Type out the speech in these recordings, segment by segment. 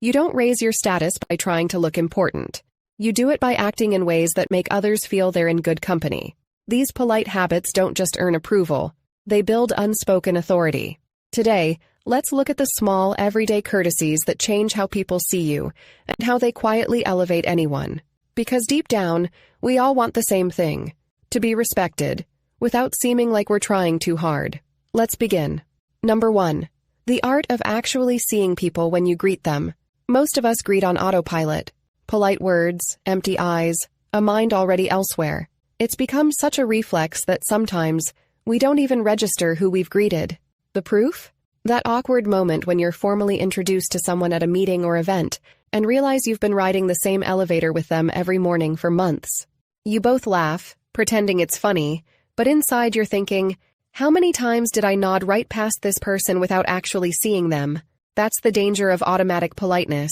You don't raise your status by trying to look important. You do it by acting in ways that make others feel they're in good company. These polite habits don't just earn approval, they build unspoken authority. Today, let's look at the small, everyday courtesies that change how people see you and how they quietly elevate anyone. Because deep down, we all want the same thing: to be respected, without seeming like we're trying too hard. Let's begin. Number 1. The art of actually seeing people when you greet them. Most of us greet on autopilot. Polite words, empty eyes, a mind already elsewhere. It's become such a reflex that sometimes we don't even register who we've greeted. The proof? That awkward moment when you're formally introduced to someone at a meeting or event and realize you've been riding the same elevator with them every morning for months. You both laugh, pretending it's funny, but inside you're thinking, how many times did I nod right past this person without actually seeing them? That's the danger of automatic politeness.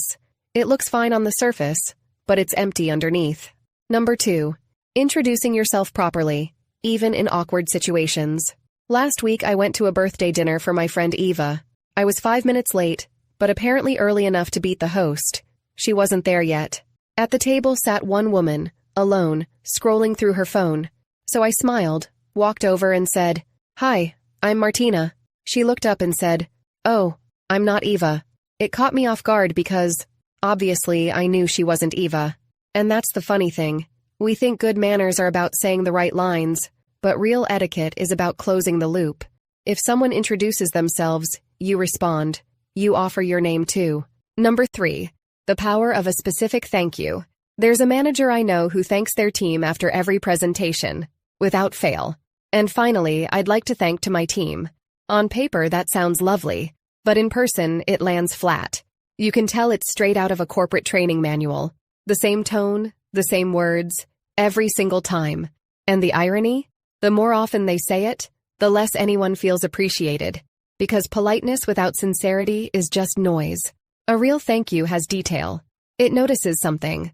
It looks fine on the surface, but it's empty underneath. Number 2. Introducing yourself properly, even in awkward situations. Last week I went to a birthday dinner for my friend Eva. I was 5 minutes late, but apparently early enough to beat the host. She wasn't there yet. At the table sat one woman, alone, scrolling through her phone. So I smiled, walked over and said, "Hi, I'm Martina." She looked up and said, "Oh, I'm not Eva." It caught me off guard because, obviously, I knew she wasn't Eva. And that's the funny thing. We think good manners are about saying the right lines, but real etiquette is about closing the loop. If someone introduces themselves, you respond. You offer your name too. Number 3. The power of a specific thank you. There's a manager I know who thanks their team after every presentation, without fail. And finally, I'd like to thank to my team. On paper, that sounds lovely, but in person, it lands flat. You can tell it's straight out of a corporate training manual. The same tone, the same words, every single time. And the irony? The more often they say it, the less anyone feels appreciated. Because politeness without sincerity is just noise. A real thank you has detail. It notices something.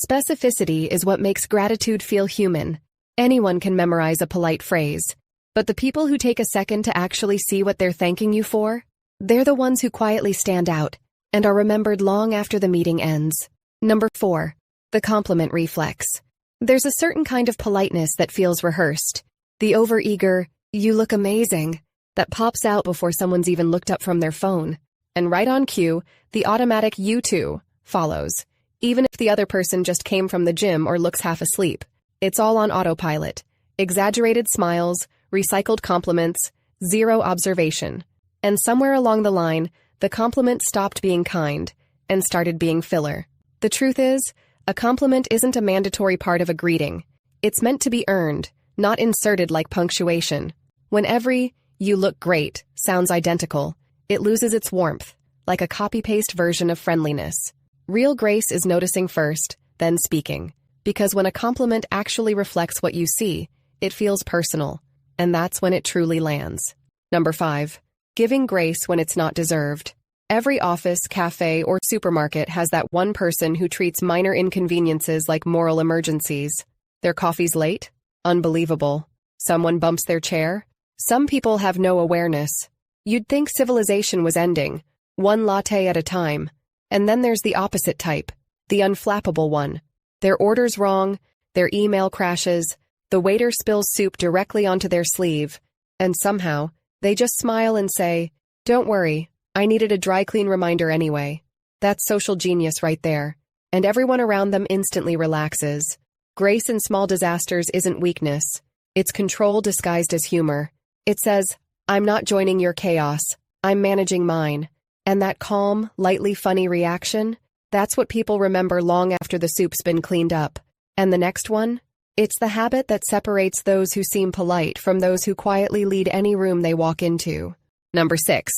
Specificity is what makes gratitude feel human. Anyone can memorize a polite phrase. But the people who take a second to actually see what they're thanking you for, they're the ones who quietly stand out and are remembered long after the meeting ends. Number 4. The compliment reflex. There's a certain kind of politeness that feels rehearsed. The overeager, "You look amazing," that pops out before someone's even looked up from their phone. And right on cue, the automatic "you too" follows, even if the other person just came from the gym or looks half asleep. It's all on autopilot. Exaggerated smiles, recycled compliments, zero observation. And somewhere along the line, the compliment stopped being kind and started being filler. The truth is, a compliment isn't a mandatory part of a greeting. It's meant to be earned, not inserted like punctuation. When every "you look great" sounds identical, it loses its warmth, like a copy-paste version of friendliness. Real grace is noticing first, then speaking. Because when a compliment actually reflects what you see, it feels personal, and that's when it truly lands. Number 5. Giving grace when it's not deserved. Every office, cafe, or supermarket has that one person who treats minor inconveniences like moral emergencies. Their coffee's late? Unbelievable. Someone bumps their chair? Some people have no awareness. You'd think civilization was ending, one latte at a time. And then there's the opposite type, the unflappable one. Their order's wrong, their email crashes, the waiter spills soup directly onto their sleeve, and somehow, they just smile and say, "Don't worry, I needed a dry clean reminder anyway." That's social genius right there, and everyone around them instantly relaxes. Grace in small disasters isn't weakness. It's control disguised as humor. It says, "I'm not joining your chaos, I'm managing mine." And that calm, lightly funny reaction, that's what people remember long after the soup's been cleaned up. And the next one? It's the habit that separates those who seem polite from those who quietly lead any room they walk into. Number 6.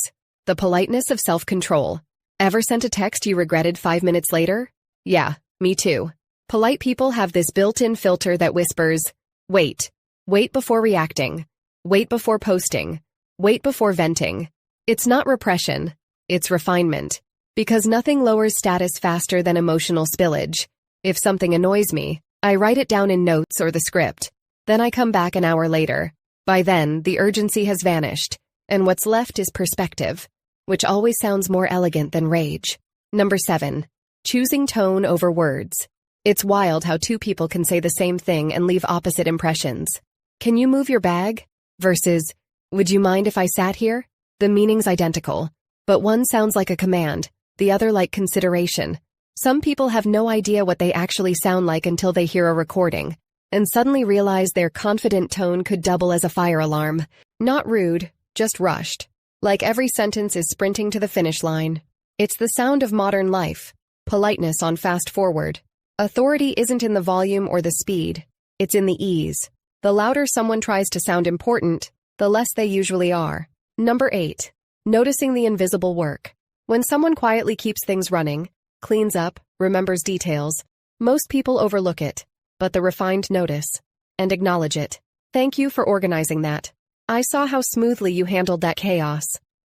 The politeness of self-control. Ever sent a text you regretted 5 minutes later? Yeah, me too. Polite people have this built-in filter that whispers, "Wait. Wait before reacting. Wait before posting. Wait before venting." It's not repression. It's refinement. Because nothing lowers status faster than emotional spillage. If something annoys me, I write it down in notes or the script. Then I come back an hour later. By then, the urgency has vanished, and what's left is perspective, which always sounds more elegant than rage. Number 7. Choosing tone over words. It's wild how two people can say the same thing and leave opposite impressions. Can you move your bag? Versus, would you mind if I sat here? The meaning's identical, but one sounds like a command, the other like consideration. Some people have no idea what they actually sound like until they hear a recording, and suddenly realize their confident tone could double as a fire alarm. Not rude, just rushed. Like every sentence is sprinting to the finish line. It's the sound of modern life. Politeness on fast forward. Authority isn't in the volume or the speed. It's in the ease. The louder someone tries to sound important, the less they usually are. Number 8. Noticing the invisible work. When someone quietly keeps things running, cleans up, remembers details, most people overlook it, but the refined notice and acknowledge it. Thank you for organizing that. I saw how smoothly you handled that chaos.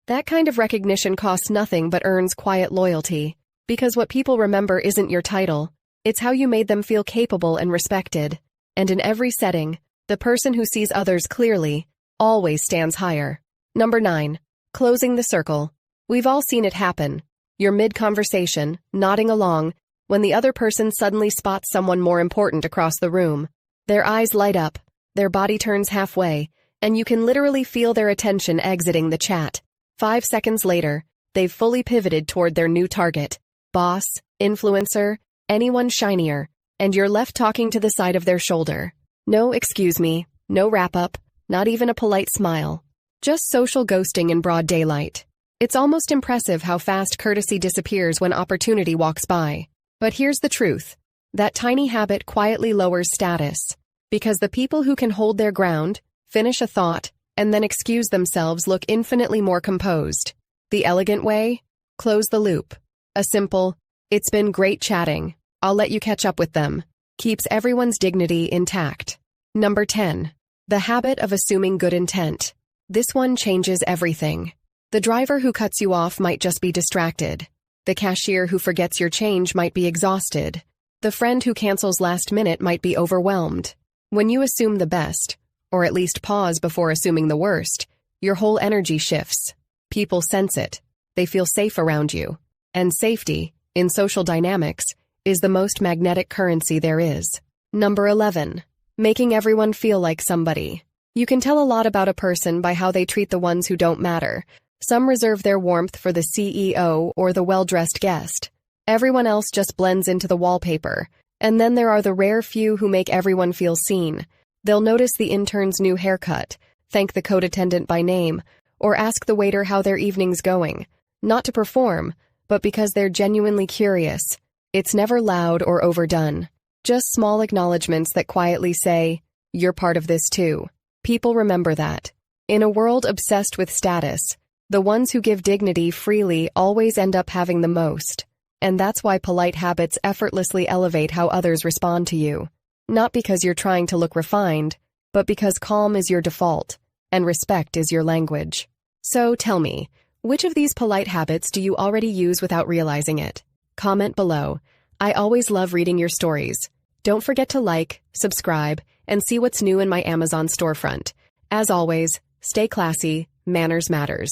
That kind of recognition costs nothing but earns quiet loyalty, because what people remember isn't your title, it's how you made them feel capable and respected. And in every setting, the person who sees others clearly always stands higher. Number 9. Closing the circle. We've all seen it happen. You're mid-conversation, nodding along, when the other person suddenly spots someone more important across the room. Their eyes light up, their body turns halfway, and you can literally feel their attention exiting the chat. 5 seconds later, they've fully pivoted toward their new target. Boss, influencer, anyone shinier, and you're left talking to the side of their shoulder. No excuse me, no wrap-up, not even a polite smile. Just social ghosting in broad daylight. It's almost impressive how fast courtesy disappears when opportunity walks by. But here's the truth. That tiny habit quietly lowers status. Because the people who can hold their ground, finish a thought, and then excuse themselves look infinitely more composed. The elegant way? Close the loop. A simple, "It's been great chatting. I'll let you catch up with them," keeps everyone's dignity intact. Number 10. The habit of assuming good intent. This one changes everything. The driver who cuts you off might just be distracted. The cashier who forgets your change might be exhausted. The friend who cancels last minute might be overwhelmed. When you assume the best, or at least pause before assuming the worst, your whole energy shifts. People sense it. They feel safe around you. And safety, in social dynamics, is the most magnetic currency there is. Number 11. Making everyone feel like somebody. You can tell a lot about a person by how they treat the ones who don't matter. Some reserve their warmth for the CEO or the well-dressed guest. Everyone else just blends into the wallpaper. And then there are the rare few who make everyone feel seen. They'll notice the intern's new haircut, thank the code attendant by name, or ask the waiter how their evening's going. Not to perform, but because they're genuinely curious. It's never loud or overdone. Just small acknowledgments that quietly say, "You're part of this too." People remember that. In a world obsessed with status, the ones who give dignity freely always end up having the most. And that's why polite habits effortlessly elevate how others respond to you. Not because you're trying to look refined, but because calm is your default, and respect is your language. So tell me, which of these polite habits do you already use without realizing it? Comment below. I always love reading your stories. Don't forget to like, subscribe, and see what's new in my Amazon storefront. As always, stay classy, manners matters.